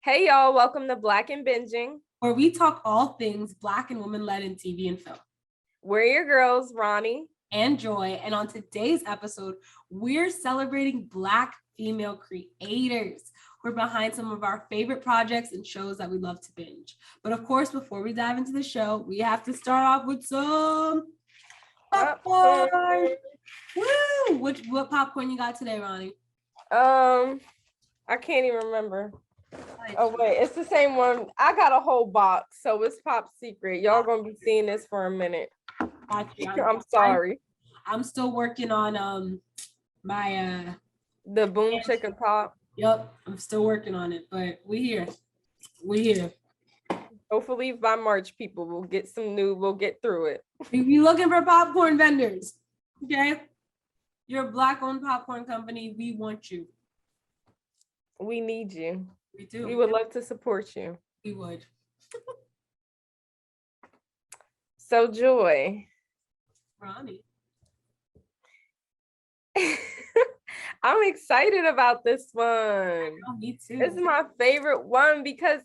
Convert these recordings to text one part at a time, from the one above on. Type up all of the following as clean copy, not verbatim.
Hey y'all, welcome to Black and Binging. Where we talk all things Black and women-led in TV and film. We're your girls, Ronnie and Joy, and on today's episode, we're celebrating Black female creators. We're behind some of our favorite projects and shows that we love to binge. But of course, before we dive into the show, we have to start off with some popcorn. Woo! What popcorn you got today, Ronnie? I can't even remember. Oh wait, it's the same one. I got a whole box, so it's Pop Secret. Y'all gonna be seeing this for a minute. I'm sorry. I'm still working on my the Boom Chicken Pop. Yep, I'm still working on it, but we here. Hopefully by March, people will get we'll get through it. We be looking for popcorn vendors. Okay. You're a Black-owned popcorn company. We want you. We need you. We do. We would love to support you. We would. So Joy. Ronnie. I'm excited about this one. Oh, me too. This is my favorite one because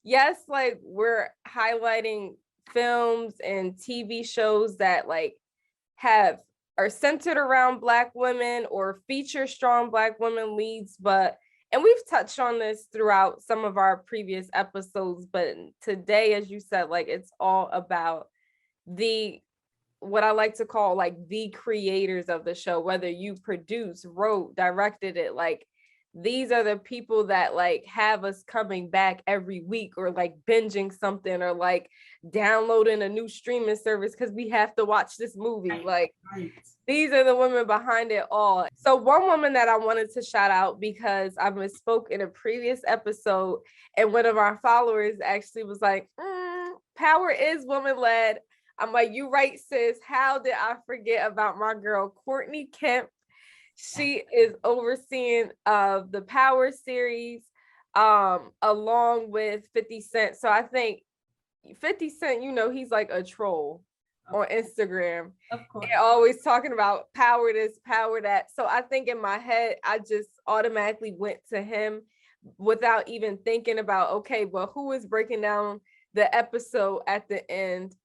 yes, like we're highlighting films and TV shows that like are centered around Black women or feature strong Black women leads, and we've touched on this throughout some of our previous episodes, but today, as you said, like it's all about what I like to call like the creators of the show, whether you produced, wrote, directed it, like these are the people that like have us coming back every week or like binging something or like downloading a new streaming service because we have to watch this movie. Like these are the women behind it all. So one woman that I wanted to shout out because I misspoke in a previous episode and one of our followers actually was like, power is woman-led. I'm like, you right, sis. How did I forget about my girl, Courtney Kemp? She is overseeing the Power series along with 50 Cent. So I think 50 Cent, he's like a troll on Instagram. Of course. And always talking about power this, power that. So I think in my head, I just automatically went to him without even thinking about, okay, well, who is breaking down the episode at the end,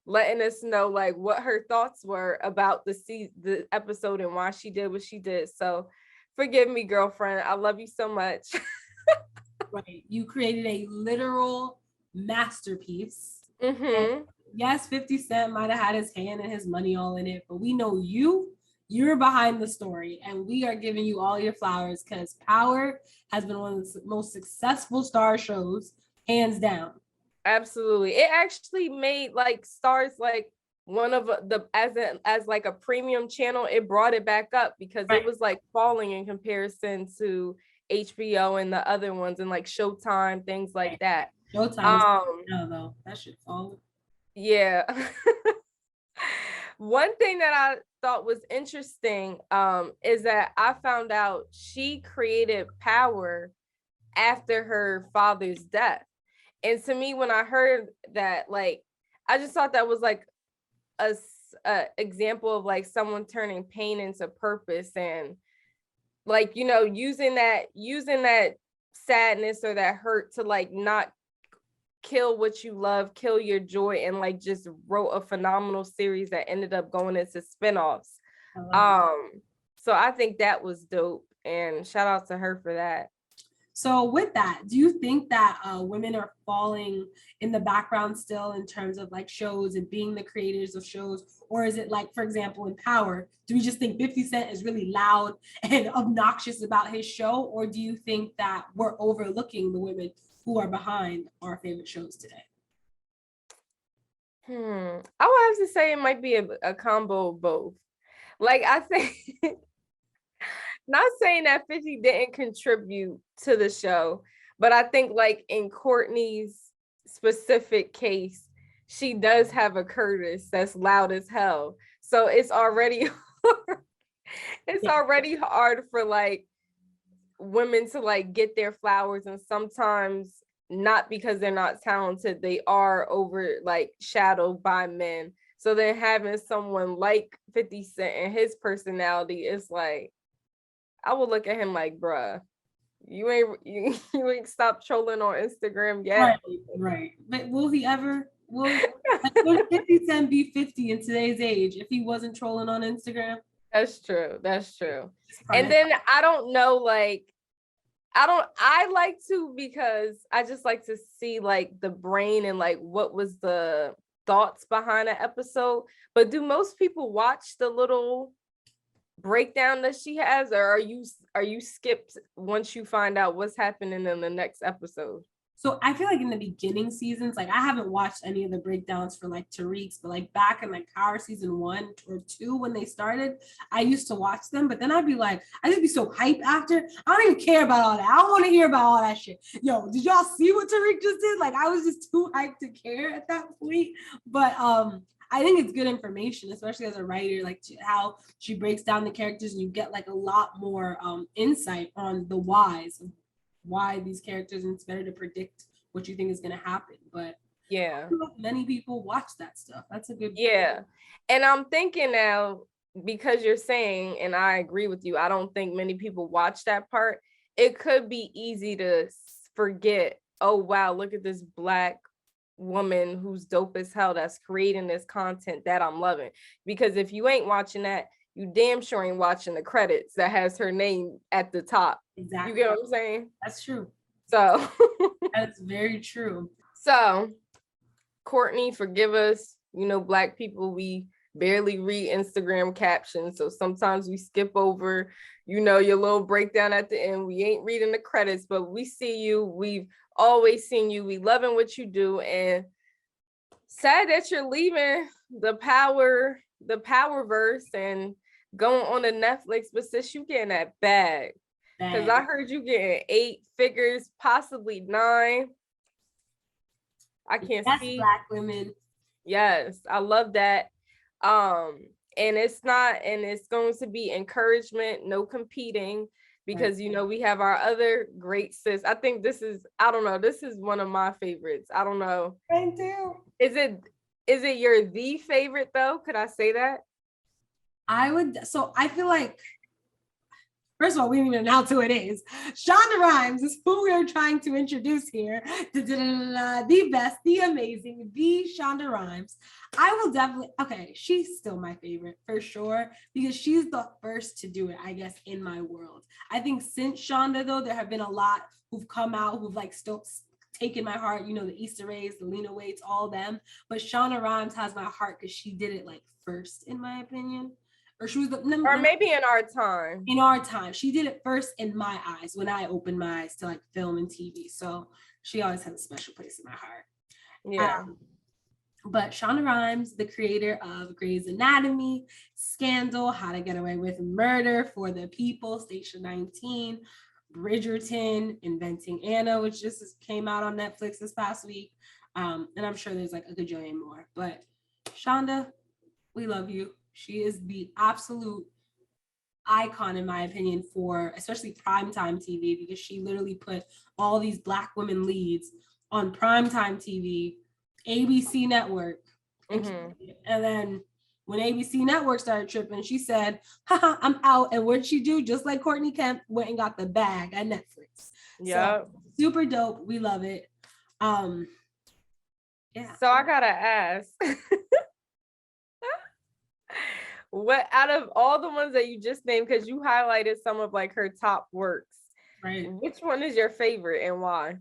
letting us know like what her thoughts were about the episode and why she did what she did. So forgive me, girlfriend. I love you so much. Right. You created a literal masterpiece. Mm-hmm. Yes, 50 Cent might have had his hand and his money all in it, but we know you're behind the story and we are giving you all your flowers because Power has been one of the most successful star shows, hands down. Absolutely. It actually made like stars like one of the as like a premium channel. It brought it back up because It was like falling in comparison to HBO and the other ones and like Showtime, things like that. Showtime though. That should fall. Yeah. One thing that I thought was interesting is that I found out she created Power after her father's death. And to me, when I heard that, like, I just thought that was like a example of like someone turning pain into purpose and like, using that sadness or that hurt to like not kill what you love, kill your joy, and like just wrote a phenomenal series that ended up going into spinoffs. So I think that was dope and shout out to her for that. So with that, do you think that women are falling in the background still in terms of like shows and being the creators of shows? Or is it like, for example, in Power, do we just think 50 Cent is really loud and obnoxious about his show? Or do you think that we're overlooking the women who are behind our favorite shows today? I would have to say it might be a combo of both. Like I think not saying that 50 didn't contribute to the show, but I think like in Courtney's specific case, she does have a Curtis that's loud as hell. So it's already already hard for like women to like get their flowers, and sometimes not because they're not talented, they are shadowed by men. So then having someone like 50 Cent and his personality is like, I would look at him like, bruh. you ain't stopped trolling on Instagram yet. Right. But will he ever? Would 50 Cent be 50 in today's age if he wasn't trolling on Instagram? That's true. And then I don't know, like, I like to, because I just like to see like the brain and like what was the thoughts behind an episode. But do most people watch the little breakdown that she has, or are you skipped once you find out what's happening in the next episode? So I feel like in the beginning seasons, like I haven't watched any of the breakdowns for like Tariq's, but like back in like Power season 1 or 2 when they started, I used to watch them. But then I'd be like, I just be so hyped after. I don't even care about all that. I don't want to hear about all that shit. Yo, did y'all see what Tariq just did? Like I was just too hyped to care at that point. But I think it's good information, especially as a writer, like how she breaks down the characters and you get like a lot more insight on the whys of why these characters, and it's better to predict what you think is going to happen. But yeah, many people watch that stuff. That's a good and I'm thinking now, because you're saying, and I agree with you, I don't think many people watch that part. It could be easy to forget, oh wow, look at this Black woman who's dope as hell that's creating this content that I'm loving. Because if you ain't watching that, you damn sure ain't watching the credits that has her name at the top. Exactly. You get what I'm saying? That's true. So that's very true. So Courtney, forgive us. You know, Black people, we barely read Instagram captions. So sometimes we skip over, you know, your little breakdown at the end. We ain't reading the credits, but we see you. We've always seen you. We loving what you do. And sad that you're leaving the Powerverse and going on to Netflix, but sis, you getting that bag. Because I heard you getting 8 figures, possibly 9. I can't see. Black women. Yes, I love that. And it's going to be encouragement, no competing, because you know we have our other great sis. I think this is one of my favorites. I don't know. Mine too. Is it your the favorite though? Could I say that? So I feel like, first of all, we didn't even announce who it is. Shonda Rhimes is who we are trying to introduce here. The best, the amazing, the Shonda Rhimes. I will definitely, okay, she's still my favorite for sure, because she's the first to do it, I guess, in my world. I think since Shonda, though, there have been a lot who've come out who've like still taken my heart, you know, the Issa Raes, the Lena Waites, all them. But Shonda Rhimes has my heart because she did it like first, in my opinion. Or she was maybe in our time. In our time. She did it first in my eyes when I opened my eyes to like film and TV. So she always has a special place in my heart. Yeah. But Shonda Rhimes, the creator of Grey's Anatomy, Scandal, How to Get Away with Murder, For the People, Station 19, Bridgerton, Inventing Anna, which just came out on Netflix this past week. And I'm sure there's like a gajillion more. But Shonda, we love you. She is the absolute icon, in my opinion, for especially primetime TV, because she literally put all these Black women leads on primetime TV, ABC Network. Mm-hmm. And then when ABC Network started tripping, she said, haha, I'm out. And what'd she do? Just like Courtney Kemp, went and got the bag at Netflix. Yeah. So, super dope. We love it. Yeah. So I gotta ask. What out of all the ones that you just named, because you highlighted some of like her top works, right? Which one is your favorite and why?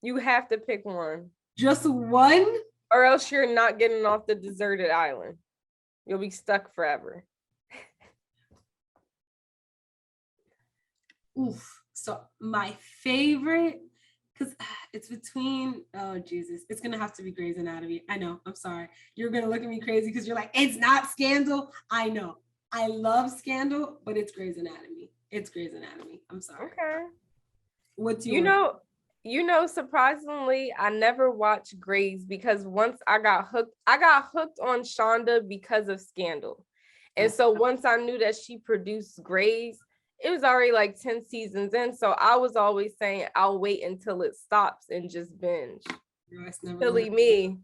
You have to pick one. Just one? Or else you're not getting off the deserted island. You'll be stuck forever. Oof. So my favorite, because it's between, oh Jesus, it's gonna have to be Grey's Anatomy. I know, I'm sorry. You're gonna look at me crazy because you're like, it's not Scandal. I know. I love Scandal, but it's Grey's Anatomy. It's Grey's Anatomy. I'm sorry. Okay. What's yours? You know, surprisingly, I never watched Grey's because once I got hooked on Shonda because of Scandal. And so once I knew that she produced Grey's, it was already like 10 seasons in. So I was always saying, I'll wait until it stops and just binge. Silly me.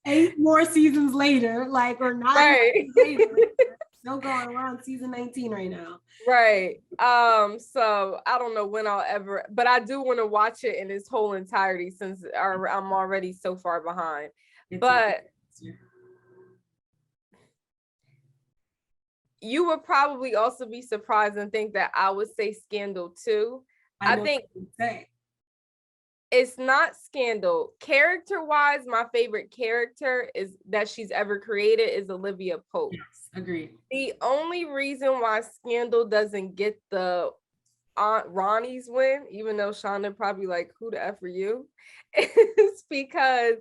8 more seasons later, like, or 9 right. later. Still going. We're on season 19 right now. Right. So I don't know when I'll ever, but I do want to watch it in its whole entirety since I'm already so far behind. But you would probably also be surprised and think that I would say Scandal too. I think it's not Scandal. Character-wise, my favorite character is that she's ever created is Olivia Pope. Yes, agreed. The only reason why Scandal doesn't get the Aunt Ronnie's win, even though Shonda probably like, who the F are you? Is because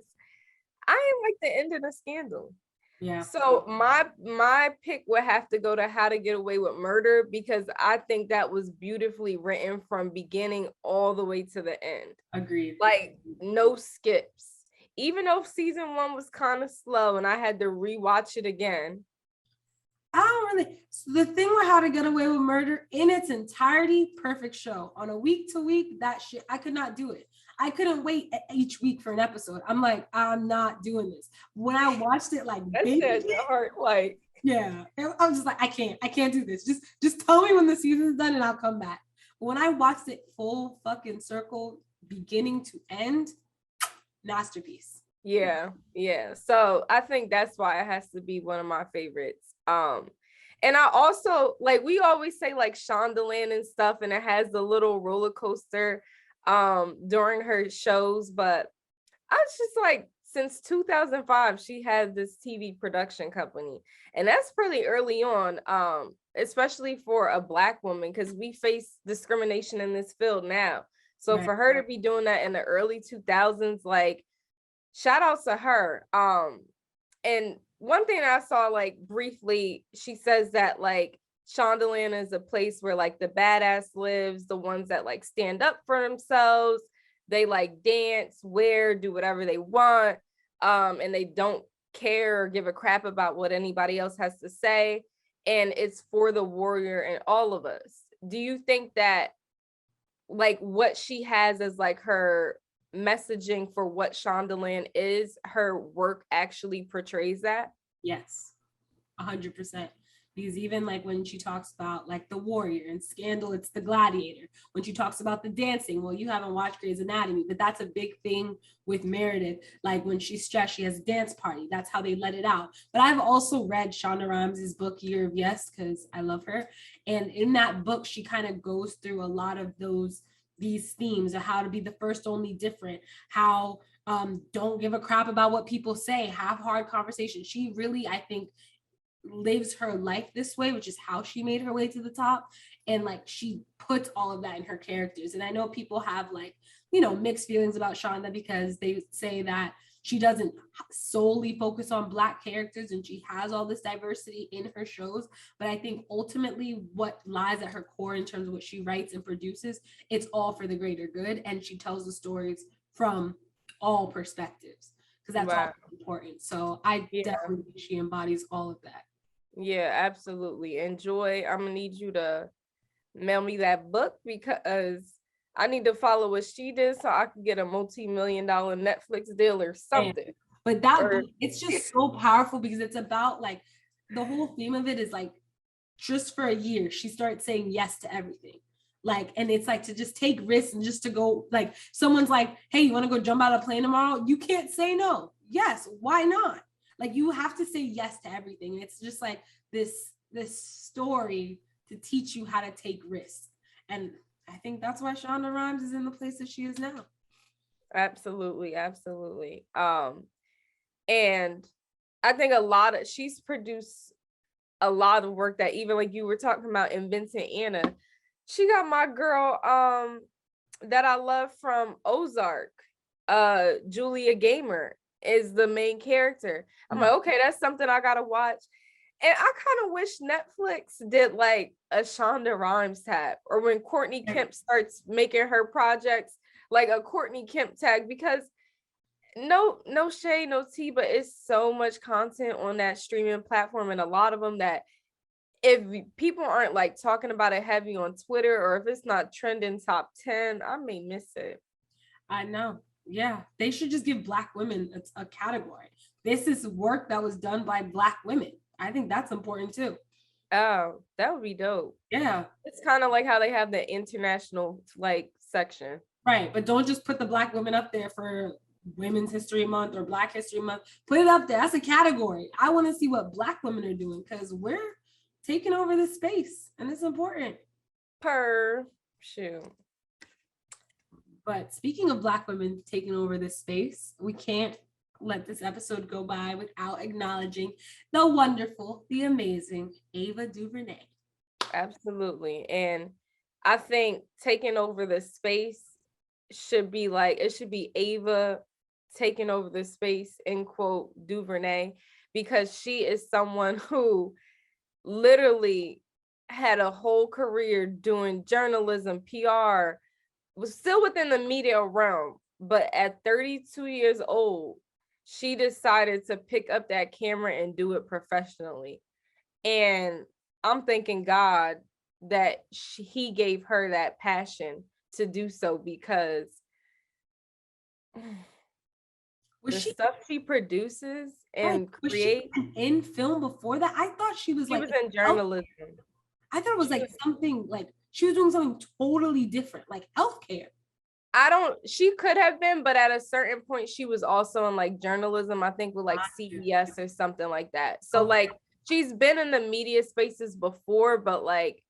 I didn't like the end of the Scandal. Yeah. So my pick would have to go to How to Get Away with Murder because I think that was beautifully written from beginning all the way to the end. Agreed. Like no skips. Even though season 1 was kind of slow and I had to rewatch it again. I don't really. So the thing with How to Get Away with Murder in its entirety, perfect show. On a week to week, that shit, I could not do it. I couldn't wait each week for an episode. I'm like, I'm not doing this. When I watched it, like, that said your heart, like, yeah, I'm just like, I can't do this. Just tell me when the season's done and I'll come back. When I watched it full fucking circle, beginning to end, masterpiece. Yeah. So I think that's why it has to be one of my favorites. And I also like we always say like Shondaland and stuff, and it has the little roller coaster during her shows, but I was just like since 2005 she had this TV production company, and that's pretty early on, especially for a Black woman because we face discrimination in this field now. So for her to be doing that in the early 2000s, like shout out to her. And one thing I saw like briefly, she says that like Shondaland is a place where like the badass lives, the ones that like stand up for themselves. They like dance, wear, do whatever they want. And they don't care or give a crap about what anybody else has to say. And it's for the warrior and all of us. Do you think that like what she has as like her messaging for what Shondaland is, her work actually portrays that? Yes, 100%. Because even like when she talks about like the warrior and Scandal, it's the gladiator. When she talks about the dancing, well, you haven't watched Grey's Anatomy, but that's a big thing with Meredith. Like when she's stressed, she has a dance party. That's how they let it out. But I've also read Shonda Rhimes' book, Year of Yes, because I love her. And in that book, she kind of goes through a lot of these themes of how to be the first only different, how don't give a crap about what people say, have hard conversations. She really, I think, lives her life this way, which is how she made her way to the top. And like she puts all of that in her characters. And I know people have like, you know, mixed feelings about Shonda because they say that she doesn't solely focus on Black characters and she has all this diversity in her shows. But I think ultimately what lies at her core in terms of what she writes and produces, it's all for the greater good. And she tells the stories from all perspectives because that's all important. So I definitely think she embodies all of that. Yeah, absolutely. Enjoy. I'm gonna need you to mail me that book because I need to follow what she did so I can get a multi-million-dollar Netflix deal or something. But that book, it's just so powerful because it's about like the whole theme of it is like just for a year she starts saying yes to everything. Like, and it's like to just take risks and just to go, like someone's like, hey, you want to go jump out of a plane tomorrow? You can't say no. Yes, why not? Like you have to say yes to everything. And it's just like this story to teach you how to take risks. And I think that's why Shonda Rhimes is in the place that she is now. Absolutely. And I think she's produced a lot of work that even like you were talking about in Vincent Anna, she got my girl that I love from Ozark, Julia Gamer is the main character. I'm like, okay, that's something I gotta watch. And I kind of wish Netflix did like a Shonda Rhimes tag, or when Courtney Kemp starts making her projects, like a Courtney Kemp tag, because no shade, no tea, but it's so much content on that streaming platform, and a lot of them that if people aren't like talking about it heavy on Twitter, or if it's not trending top 10, I may miss it. I know. Yeah, they should just give Black women a category. This is work that was done by Black women. I think that's important too. Oh, that would be dope. Yeah. It's kind of like how they have the international like section. Right. But don't just put the Black women up there for Women's History Month or Black History Month. Put it up there. That's a category. I want to see what Black women are doing because we're taking over this space and it's important. Per shoe. But speaking of Black women taking over this space, we can't let this episode go by without acknowledging the wonderful, the amazing Ava DuVernay. Absolutely. And I think taking over the space should be like, it should be Ava taking over the space, end quote, DuVernay, because she is someone who literally had a whole career doing journalism, PR, was still within the media realm. But at 32 years old, she decided to pick up that camera and do it professionally. And I'm thanking God that he gave her that passion to do so, because the stuff she produces and creates. In film before that, I thought she was She like was in journalism. I thought it was like something like she was doing something totally different, like healthcare. She could have been, but at a certain point, she was also in like journalism, I think with like CBS or something like that. So like she's been in the media spaces before, but like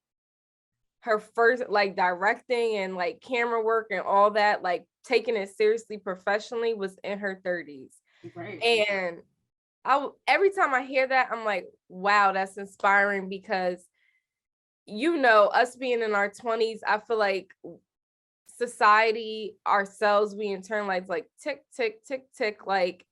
her first like directing and like camera work and all that, like taking it seriously professionally, was in her 30s. Right. And every time I hear that, I'm like, wow, that's inspiring, because us being in our 20s, I feel like society, ourselves, we internalize like tick, tick, tick, tick, like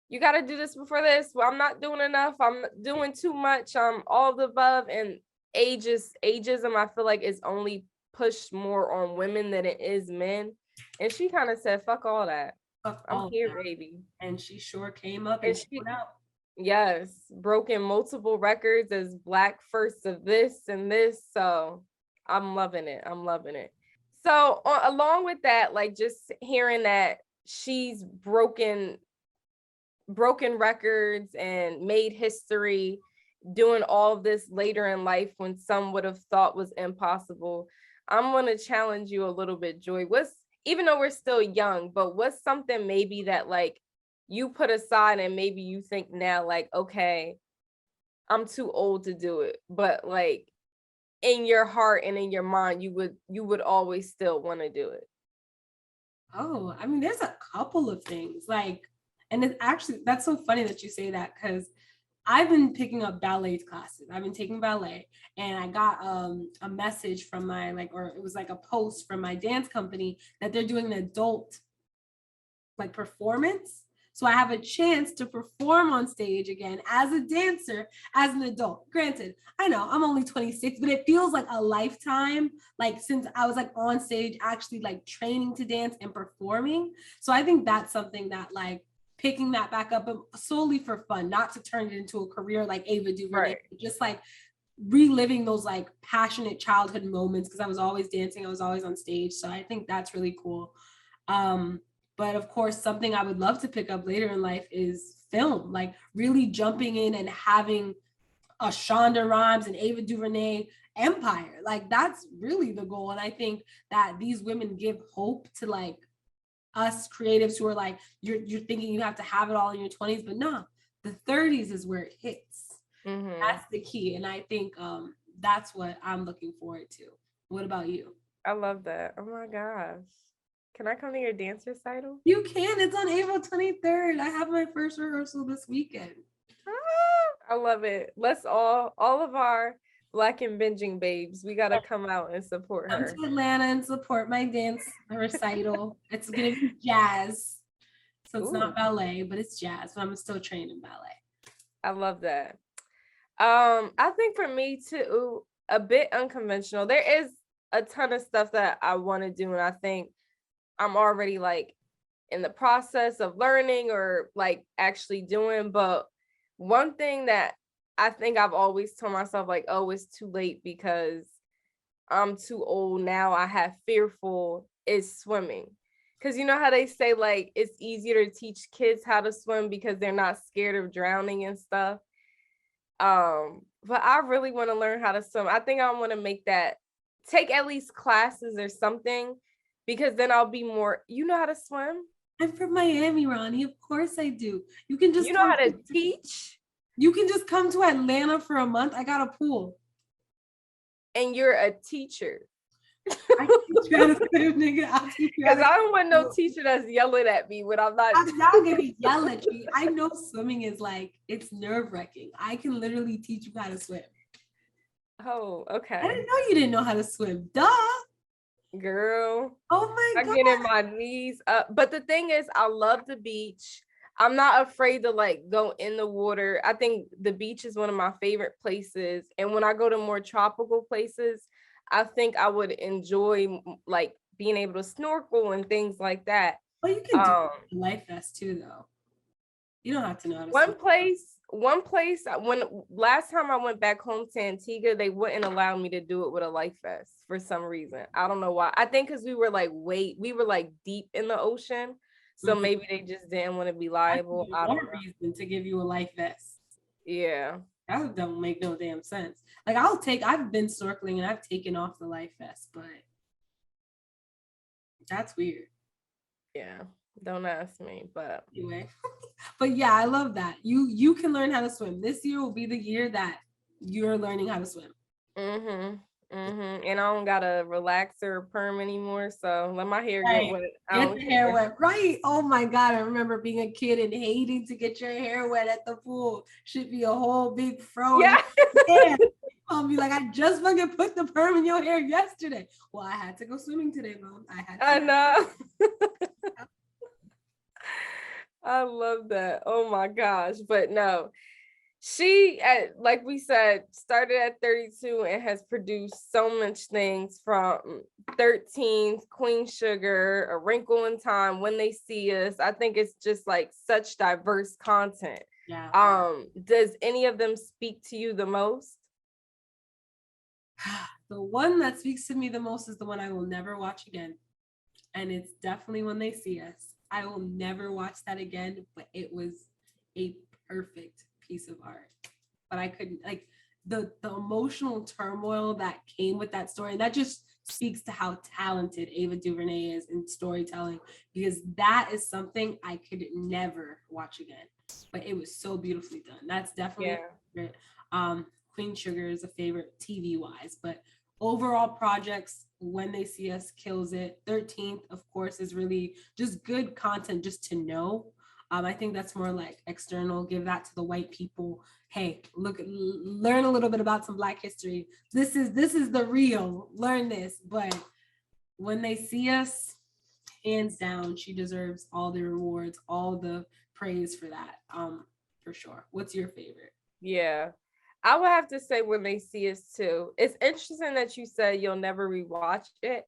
you got to do this before this. Well, I'm not doing enough. I'm doing too much. All the above. And ageism, I feel like, is only pushed more on women than it is men. And she kind of said, fuck all that. I'm here, baby. And she sure came up and she out. Yes, broken multiple records as Black first of this and this. So I'm loving it. I'm loving it. So along with that, like just hearing that she's broken records and made history, doing all of this later in life when some would have thought was impossible, I'm going to challenge you a little bit, Joy. Even though we're still young, but what's something maybe that like you put aside and maybe you think now like, okay, I'm too old to do it, but like in your heart and in your mind, you would always still want to do it? Oh, I mean, there's a couple of things like, and it's actually, that's so funny that you say that, because I've been picking up ballet classes. I've been taking ballet, and I got a message from my or it was like a post from my dance company that they're doing an adult like performance. So I have a chance to perform on stage again as a dancer, as an adult. Granted, I know I'm only 26, but it feels like a lifetime, like since I was like on stage, actually like training to dance and performing. So I think that's something that like picking that back up solely for fun, not to turn it into a career like Ava DuVernay, right. Just like reliving those like passionate childhood moments, because I was always dancing, I was always on stage. So I think that's really cool. But of course, something I would love to pick up later in life is film, like really jumping in and having a Shonda Rhimes and Ava DuVernay empire. Like that's really the goal. And I think that these women give hope to like us creatives who are like, you're thinking you have to have it all in your 20s, but no, the 30s is where it hits. Mm-hmm. That's the key. And I think that's what I'm looking forward to. What about you? I love that. Oh my gosh. Can I come to your dance recital? You can. It's on April 23rd. I have my first rehearsal this weekend. I love it. Let's all of our Black and binging babes, we got to come out and support her. Come to Atlanta and support my dance recital. It's going to be jazz. So it's not ballet, but it's jazz. But I'm still trained in ballet. I love that. I think for me too, a bit unconventional. There is a ton of stuff that I want to do, and I think I'm already like in the process of learning or like actually doing. But one thing that I think I've always told myself, like, oh, it's too late because I'm too old now, I have fearful, is swimming. Because you know how they say like it's easier to teach kids how to swim because they're not scared of drowning and stuff. But I really want to learn how to swim. I think I want to take at least classes or something, because then I'll be more, you know how to swim? I'm from Miami, Ronnie. Of course I do. You can just You know how to teach? You can just come to Atlanta for a month. I got a pool. And you're a teacher. I teach you how to swim, nigga. I'll teach you how Because to I don't want no teacher that's yelling at me when I'm not. I'm not gonna yell at you. I know swimming is like, it's nerve-wracking. I can literally teach you how to swim. Oh, I okay. didn't know you didn't know how to swim. Duh. Girl, Oh my I God. get in my knees up. But the thing is, I love the beach. I'm not afraid to like go in the water. I think the beach is one of my favorite places. And when I go to more tropical places, I think I would enjoy like being able to snorkel and things like that. Well, you can do life vest too, though. You don't have to know how to swim. One place, when last time I went back home to Antigua, they wouldn't allow me to do it with a life vest for some reason. I don't know why. I think because we were like deep in the ocean. So maybe they just didn't want to be liable. I don't know. Reason to give you a life vest. Yeah. That don't make no damn sense. Like I've been snorkeling and I've taken off the life vest, but that's weird. Yeah. Don't ask me, but anyway. But yeah, I love that. You can learn how to swim. This year will be the year that you're learning how to swim. And I don't got a relaxer or perm anymore, so let my hair get wet. Get the hair wet, right? Oh my God, I remember being a kid and hating to get your hair wet at the pool. Should be a whole big fro. Yeah. I'll be like, I just fucking put the perm in your hair yesterday. Well, I had to go swimming today, Mom. I know. I love that. Oh my gosh. But no, she, like we said, started at 32 and has produced so much things, from 13th, Queen Sugar, A Wrinkle in Time, When They See Us. I think it's just like such diverse content. Yeah. Does any of them speak to you the most? The one that speaks to me the most is the one I will never watch again. And it's definitely When They See Us. I will never watch that again, but it was a perfect piece of art. But I couldn't, like, the emotional turmoil that came with that story, and that just speaks to how talented Ava DuVernay is in storytelling, because that is something I could never watch again. But it was so beautifully done. That's definitely favorite. Queen Sugar is a favorite TV wise, but overall projects, When They See Us kills it. 13th, of course, is really just good content just to know. I think that's more like external. Give that to the white people. Hey, learn a little bit about some Black history. This is the real. Learn this. But When They See Us, hands down, she deserves all the rewards, all the praise for that. For sure. What's your favorite? Yeah, I would have to say When They See Us too. It's interesting that you said you'll never rewatch it.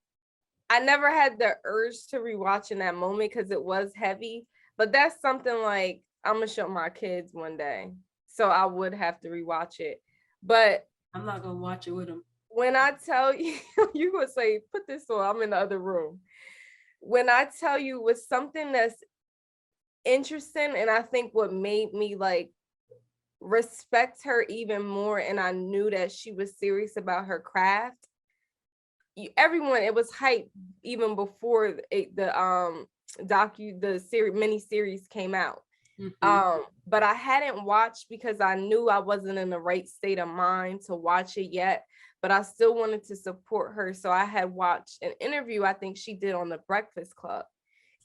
I never had the urge to rewatch in that moment because it was heavy, but that's something like I'm gonna show my kids one day, so I would have to rewatch it. But I'm not gonna watch it with them. When I tell you, you would say, "Put this on." I'm in the other room. When I tell you, it was something that's interesting, and I think what made me like respect her even more, and I knew that she was serious about her craft. Everyone, it was hype even before the series mini series came out. But I hadn't watched because I knew I wasn't in the right state of mind to watch it yet, but I still wanted to support her. So I had watched an interview I think she did on the Breakfast Club.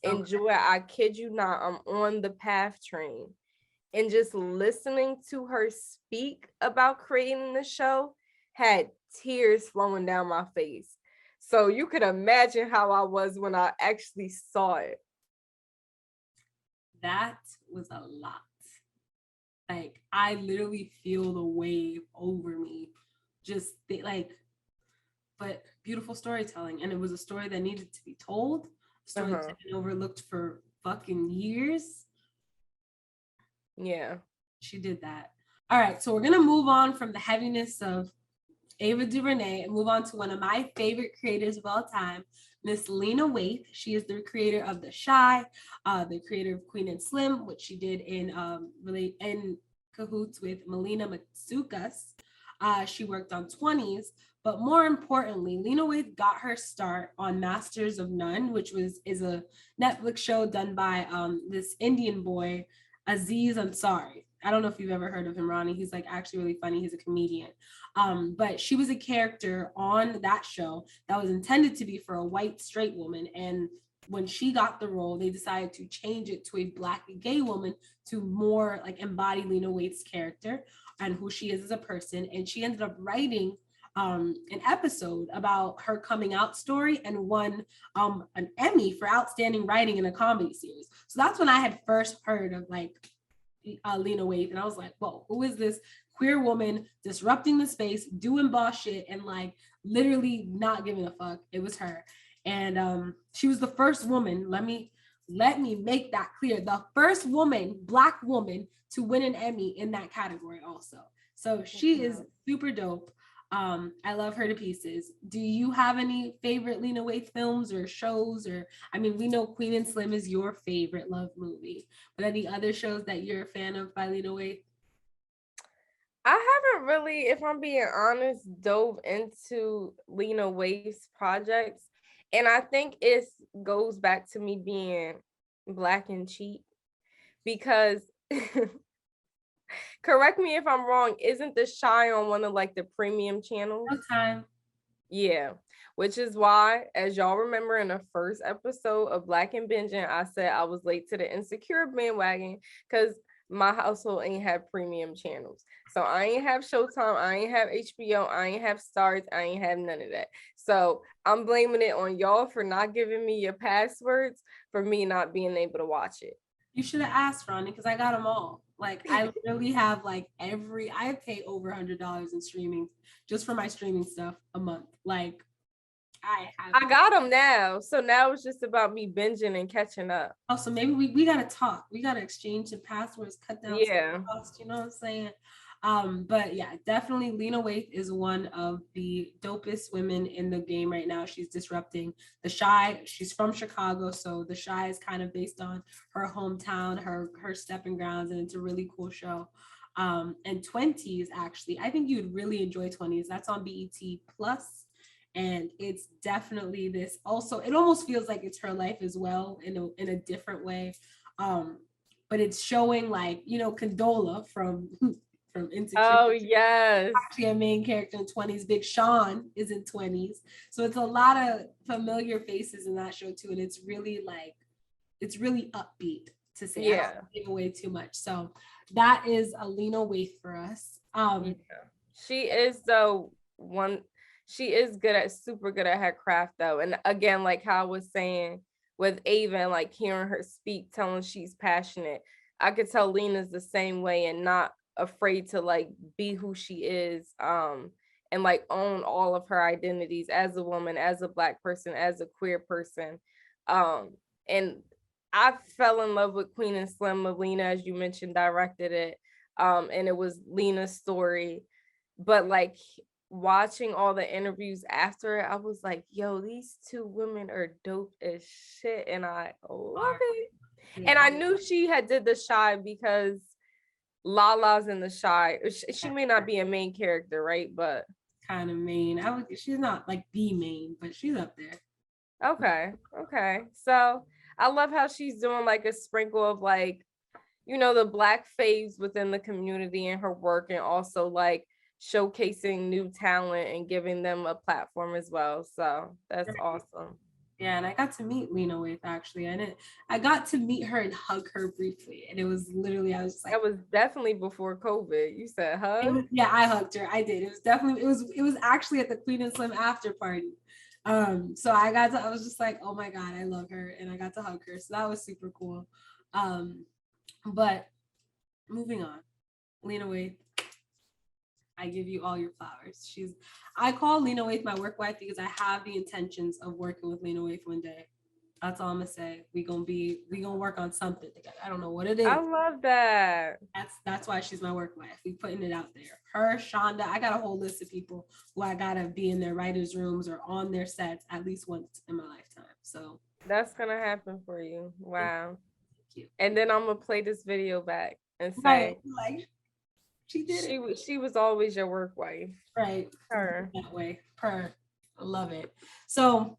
And Joy, I kid you not, I'm on the PATH train, and just listening to her speak about creating the show had tears flowing down my face. So you could imagine how I was when I actually saw it. That was a lot. Like, I literally feel the wave over me. But beautiful storytelling. And it was a story that needed to be told. A story that's been overlooked for fucking years. Yeah. She did that. All right, so we're gonna move on from the heaviness of Ava DuVernay and move on to one of my favorite creators of all time, Miss Lena Waithe. She is the creator of The Shy, the creator of Queen and Slim, which she did in cahoots with Melina Matsoukas. She worked on 20s, but more importantly, Lena Waithe got her start on Masters of None, which is a Netflix show done by this Indian boy, Aziz Ansari. I don't know if you've ever heard of him, Ronnie. He's like actually really funny. He's a comedian. But she was a character on that show that was intended to be for a white straight woman. And when she got the role, they decided to change it to a Black gay woman to more like embody Lena Waithe's character and who she is as a person. And she ended up writing an episode about her coming out story and won an Emmy for outstanding writing in a comedy series. So that's when I had first heard of like Lena Waithe, and I was like, whoa, who is this queer woman disrupting the space, doing boss shit, and like literally not giving a fuck? It was her, and she was the first woman. Let me make that clear: the first woman, Black woman, to win an Emmy in that category, also. So she is super dope. I love her to pieces. Do you have any favorite Lena Waithe films or shows? Or I mean, we know Queen and Slim is your favorite love movie, but any other shows that you're a fan of by Lena Waithe? I haven't really, if I'm being honest, dove into Lena Waithe's projects. And I think it goes back to me being Black and cheap because correct me if I'm wrong, isn't The Shy on one of like the premium channels? No time. Yeah, which is why, as y'all remember in the first episode of Black and Binging, I said I was late to the Insecure bandwagon because my household ain't have premium channels. So I ain't have Showtime, I ain't have HBO, I ain't have Stars, I ain't have none of that. So I'm blaming it on y'all for not giving me your passwords for me not being able to watch it. You should have asked, Ronnie, because I got them all. Like I literally have like I pay over $100 in streaming just for my streaming stuff a month. Like I got them now. So now it's just about me binging and catching up. Also, maybe we gotta talk. We gotta exchange the passwords, cut down some costs, you know what I'm saying? But yeah, definitely Lena Waithe is one of the dopest women in the game right now. She's disrupting The Shy. She's from Chicago, so The Shy is kind of based on her hometown, her stepping grounds, and it's a really cool show. And 20s, actually, I think you'd really enjoy 20s. That's on BET Plus, and it's definitely this. Also, it almost feels like it's her life as well in a different way. But it's showing like, you know, Condola from Insecure. Oh yes, actually a main character in 20s. Big Sean is in 20s, so it's a lot of familiar faces in that show too, and it's really upbeat to say. Yeah. I don't give away too much, so that is a Lena Waithe for us. Yeah. She is the one. She is super good at her craft though, and again, like how I was saying with Ava, and like hearing her speak, telling she's passionate, I could tell Lena's the same way and not afraid to like be who she is, and like own all of her identities as a woman, as a Black person, as a queer person. And I fell in love with Queen and Slim. Lena, as you mentioned, directed it, and it was Lena's story. But like watching all the interviews after it, I was like, yo, these two women are dope as shit, and I love it. And I knew she had did The Shy because Lala's in The Shy. She may not be a main character, right? But kind of main. She's not like the main, but she's up there. Okay. So I love how she's doing like a sprinkle of like, you know, the Black faves within the community in her work, and also like showcasing new talent and giving them a platform as well. So that's awesome. Yeah, and I got to meet Lena Waithe actually. I got to meet her and hug her briefly. And it was literally, I was just like, that was definitely before COVID. You said hug? Yeah, I hugged her. I did. It was definitely, it was actually at the Queen and Slim after party. So I was just like, oh my God, I love her. And I got to hug her. So that was super cool. But moving on, Lena Waithe, I give you all your flowers. I call Lena Waithe my work wife because I have the intentions of working with Lena Waithe one day. That's all I'm gonna say. We gonna work on something together. I don't know what it is. I love that. That's why she's my work wife. We putting it out there. Her, Shonda. I got a whole list of people who I gotta be in their writers' rooms or on their sets at least once in my lifetime. So that's gonna happen for you. Wow. Thank you. And then I'm gonna play this video back and say, like, She did it. She was always your work wife. Right. Her. That way. Per. I love it. So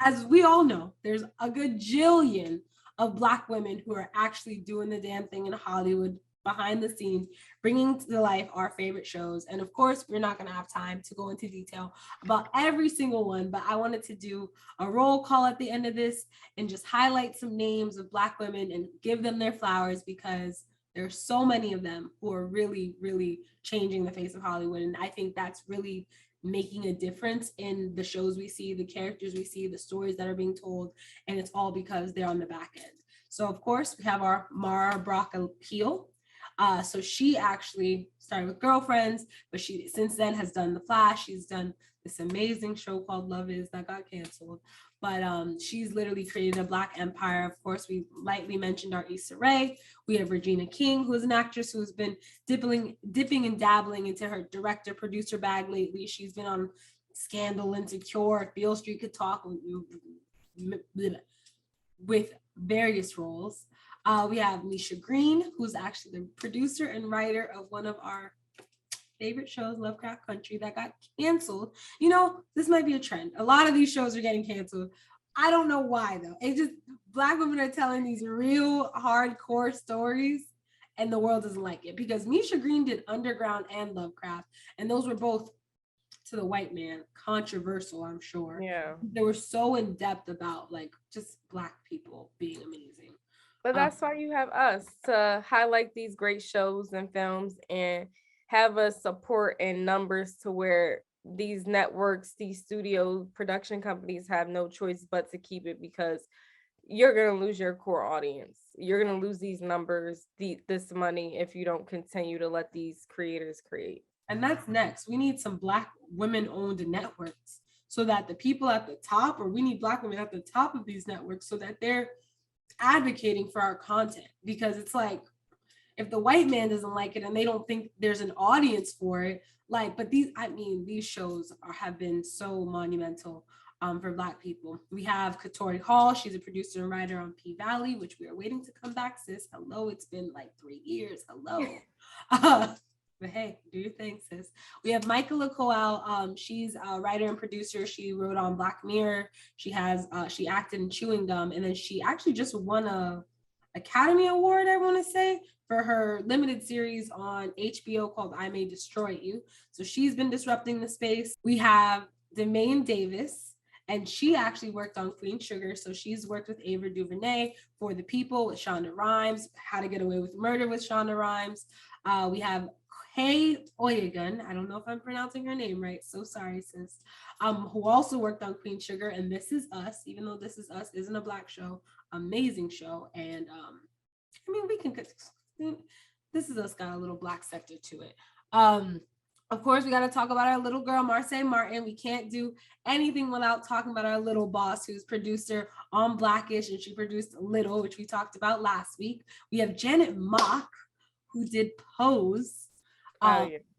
as we all know, there's a gajillion of Black women who are actually doing the damn thing in Hollywood behind the scenes, bringing to life our favorite shows. And of course, we're not going to have time to go into detail about every single one, but I wanted to do a roll call at the end of this and just highlight some names of Black women and give them their flowers, because there's so many of them who are really, really changing the face of Hollywood. And I think that's really making a difference in the shows we see, the characters we see, the stories that are being told, and it's all because they're on the back end. So of course, we have our Mara Brock Peel. So she actually started with Girlfriends, but she since then has done The Flash. She's done this amazing show called Love Is that got canceled. But she's literally created a Black empire. Of course, we lightly mentioned our Issa Rae. We have Regina King, who is an actress who's been dipping and dabbling into her director, producer bag lately. She's been on Scandal, Insecure, if Beale Street Could Talk, with various roles. We have Misha Green, who's actually the producer and writer of one of our favorite shows, Lovecraft Country, that got canceled. You know, this might be a trend. A lot of these shows are getting canceled. I don't know why though. It just, Black women are telling these real hardcore stories and the world doesn't like it, because Misha Green did Underground and Lovecraft, and those were both, to the white man, controversial, I'm sure. Yeah. They were so in depth about like just Black people being amazing. But that's why you have us to highlight these great shows and films and have us support in numbers to where these networks, these studio production companies have no choice but to keep it, because you're going to lose your core audience. You're going to lose these numbers, this money, if you don't continue to let these creators create. And that's next. We need some Black women-owned networks so that the people at the top, or we need Black women at the top of these networks so that they're advocating for our content. Because it's like, if the white man doesn't like it and they don't think there's an audience for it, like, but these shows have been so monumental for Black people. We have Katori Hall. She's a producer and writer on P-Valley, which we are waiting to come back, sis. Hello, it's been like 3 years. Hello. But hey, do your thing, sis. We have Michaela Coel. She's a writer and producer. She wrote on Black Mirror. She acted in Chewing Gum, and then she actually just won a Academy Award, I want to say, for her limited series on HBO called I May Destroy You. So she's been disrupting the space. We have Demaine Davis, and she actually worked on Queen Sugar. So she's worked with Ava DuVernay, For the People with Shonda Rhimes, How to Get Away with Murder with Shonda Rhimes. We have Hey Oyegun, I don't know if I'm pronouncing her name right, so sorry, sis, who also worked on Queen Sugar and This Is Us, even though This Is Us isn't a Black show, amazing show. And I mean, This Is Us got a little Black sector to it. Of course, we got to talk about our little girl, Marseille Martin. We can't do anything without talking about our little boss, who's producer on Blackish, and she produced Little, which we talked about last week. We have Janet Mock, who did Pose,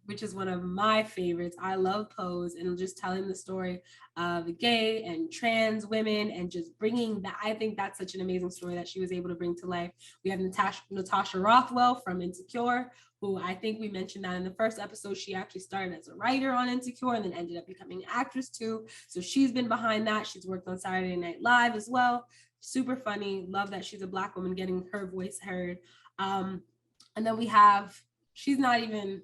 which is one of my favorites. I love Pose, and just telling the story of gay and trans women and just bringing that. I think that's such an amazing story that she was able to bring to life. We have Natasha Rothwell from Insecure, who I think we mentioned that in the first episode. She actually started as a writer on Insecure and then ended up becoming an actress too. So she's been behind that. She's worked on Saturday Night Live as well. Super funny. Love that she's a Black woman getting her voice heard. And then we have, she's not even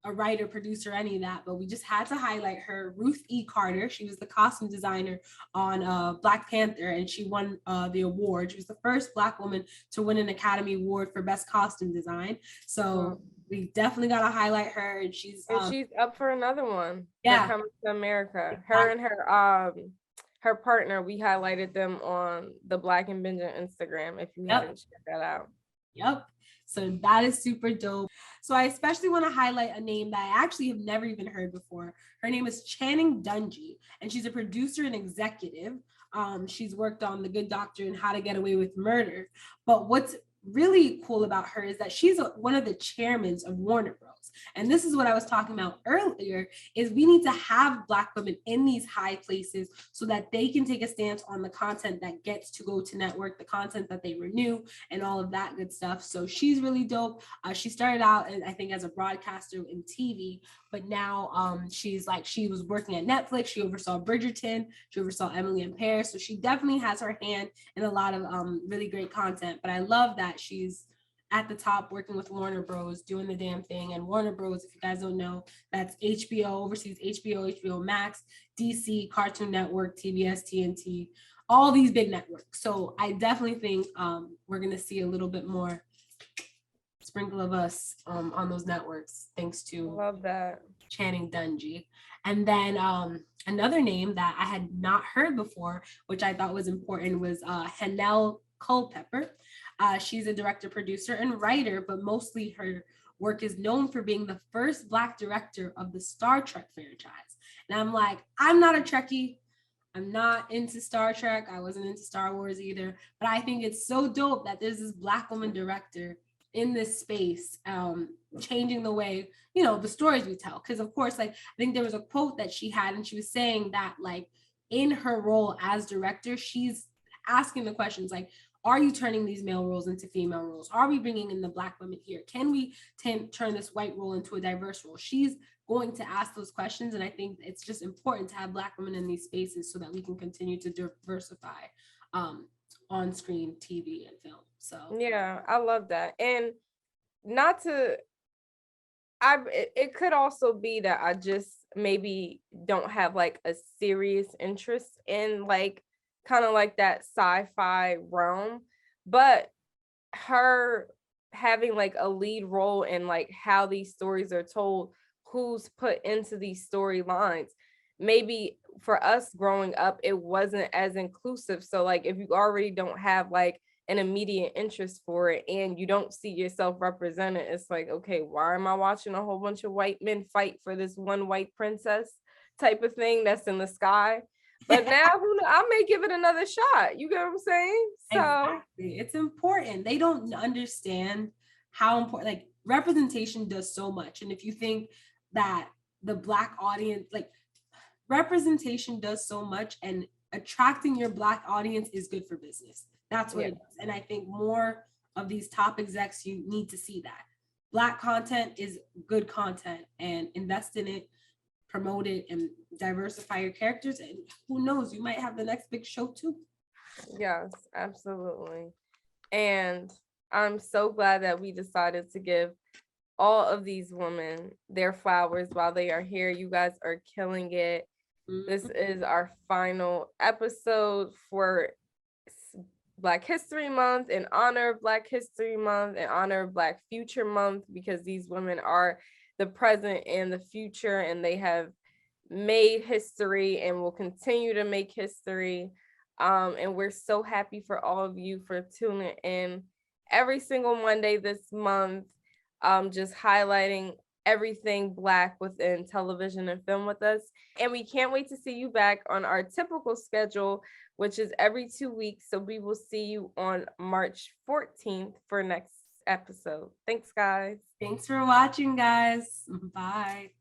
a writer, producer, any of that, but we just had to highlight her, Ruth E. Carter. She was the costume designer on Black Panther, and she won the award. She was the first Black woman to win an Academy Award for Best Costume Design. So we definitely got to highlight her, and she's up for another one. Yeah, Coming to America. Her and her partner, we highlighted them on the Black and Benja Instagram, if you haven't checked that out. Yep. So that is super dope. So I especially want to highlight a name that I actually have never even heard before. Her name is Channing Dungey, and she's a producer and executive. She's worked on The Good Doctor and How to Get Away with Murder. But what's really cool about her is that she's one of the chairmen of Warner Bros. And this is what I was talking about earlier, is we need to have Black women in these high places so that they can take a stance on the content that gets to go to network, the content that they renew, and all of that good stuff. So she's really dope. She started out, I think, as a broadcaster in TV, but now she was working at Netflix. She oversaw Bridgerton. She oversaw Emily in Paris. So she definitely has her hand in a lot of really great content. But I love that she's at the top working with Warner Bros, doing the damn thing. And Warner Bros, if you guys don't know, that's HBO, overseas HBO, HBO Max, DC, Cartoon Network, TBS, TNT, all these big networks. So I definitely think we're going to see a little bit more sprinkle of us on those networks, thanks to love that Channing Dungey. And then another name that I had not heard before, which I thought was important, was Hanelle Culpepper. She's a director, producer, and writer, but mostly her work is known for being the first Black director of the Star Trek franchise. And I'm like, I'm not a Trekkie. I'm not into Star Trek. I wasn't into Star Wars either. But I think it's so dope that there's this Black woman director in this space, changing the way, the stories we tell. Because of course, I think there was a quote that she had, and she was saying that in her role as director, she's asking the questions are you turning these male roles into female roles? Are we bringing in the Black women here? Can we turn this white role into a diverse role? She's going to ask those questions. And I think it's just important to have Black women in these spaces so that we can continue to diversify on-screen TV and film. So yeah, I love that. And it could also be that I just maybe don't have a serious interest in kind of that sci-fi realm, but her having a lead role in how these stories are told, who's put into these storylines, maybe for us growing up it wasn't as inclusive. So if you already don't have an immediate interest for it and you don't see yourself represented, it's okay, why am I watching a whole bunch of white men fight for this one white princess type of thing that's in the sky? But now I may give it another shot. You get what I'm saying? So exactly. It's important. They don't understand how important representation does so much. And if you think that the Black audience, representation does so much, and attracting your Black audience is good for business. That's what it is. And I think more of these top execs, you need to see that Black content is good content, and invest in it, promote it, and diversify your characters. And who knows, you might have the next big show too. Yes, absolutely. And I'm so glad that we decided to give all of these women their flowers while they are here. You guys are killing it. Mm-hmm. This is our final episode for Black History Month, in honor of Black History Month, in honor of Black Future Month, because these women are the present and the future, and they have made history and will continue to make history. And we're so happy for all of you for tuning in every single Monday this month, just highlighting everything Black within television and film with us. And we can't wait to see you back on our typical schedule, which is every 2 weeks. So we will see you on March 14th for next episode. Thanks, guys. Thanks for watching, guys. Bye.